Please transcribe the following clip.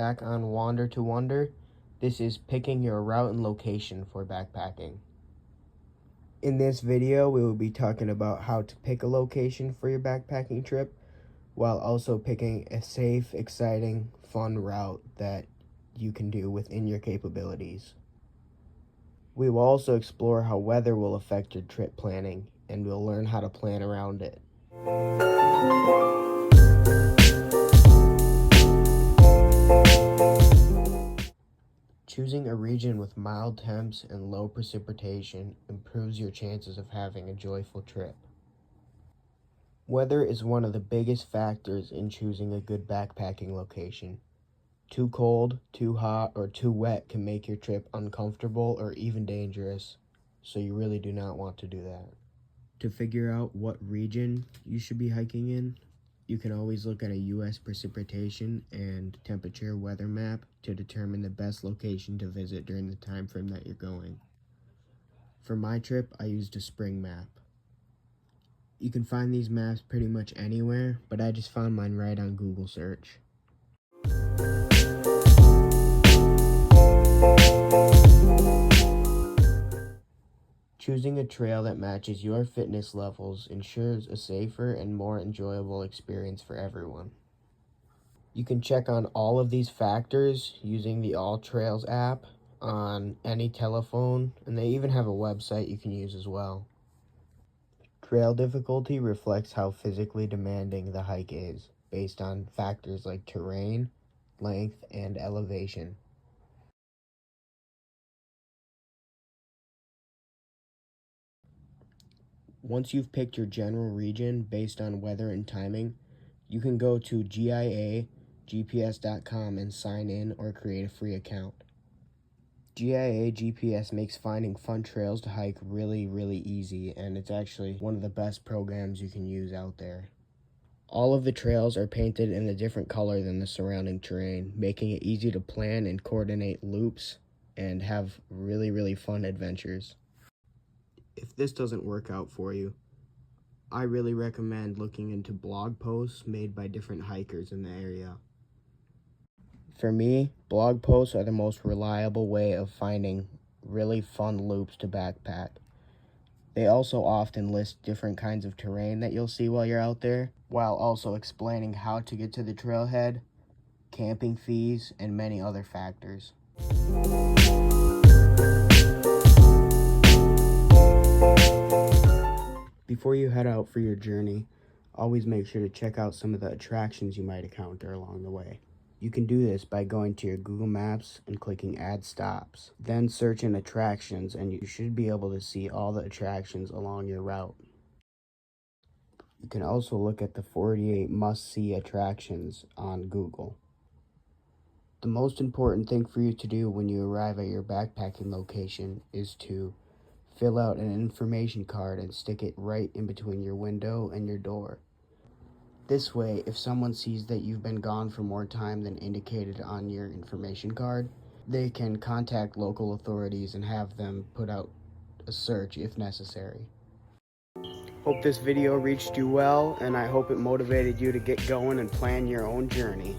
back on Wander to Wonder. This is picking your route and location for backpacking. In this video, we will be talking about how to pick a location for your backpacking trip while also picking a safe, exciting, fun route that you can do within your capabilities. We will also explore how weather will affect your trip planning, and we'll learn how to plan around it. Choosing a region with mild temps and low precipitation improves your chances of having a joyful trip. Weather is one of the biggest factors in choosing a good backpacking location. Too cold, too hot, or too wet can make your trip uncomfortable or even dangerous, so you really do not want to do that. To figure out what region you should be hiking in, you can always look at a U.S. precipitation and temperature weather map to determine the best location to visit during the time frame that you're going. For my trip, I used a spring map. You can find these maps pretty much anywhere, but I just found mine right on Google search. Choosing a trail that matches your fitness levels ensures a safer and more enjoyable experience for everyone. You can check on all of these factors using the AllTrails app on any telephone, and they even have a website you can use as well. Trail difficulty reflects how physically demanding the hike is, based on factors like terrain, length, and elevation. Once you've picked your general region based on weather and timing, you can go to GIA-GPS.com and sign in or create a free account. GIA GPS makes finding fun trails to hike really easy, and it's actually one of the best programs you can use out there. All of the trails are painted in a different color than the surrounding terrain, making it easy to plan and coordinate loops and have really fun adventures. If this doesn't work out for you, I really recommend looking into blog posts made by different hikers in the area. For me, blog posts are the most reliable way of finding really fun loops to backpack. They also often list different kinds of terrain that you'll see while you're out there, while also explaining how to get to the trailhead, camping fees, and many other factors. Before you head out for your journey, always make sure to check out some of the attractions you might encounter along the way. You can do this by going to your Google Maps and clicking Add Stops. Then search in attractions, and you should be able to see all the attractions along your route. You can also look at the 48 must-see attractions on Google. The most important thing for you to do when you arrive at your backpacking location is to fill out an information card and stick it right in between your window and your door. This way, if someone sees that you've been gone for more time than indicated on your information card, they can contact local authorities and have them put out a search if necessary. Hope this video reached you well, and I hope it motivated you to get going and plan your own journey.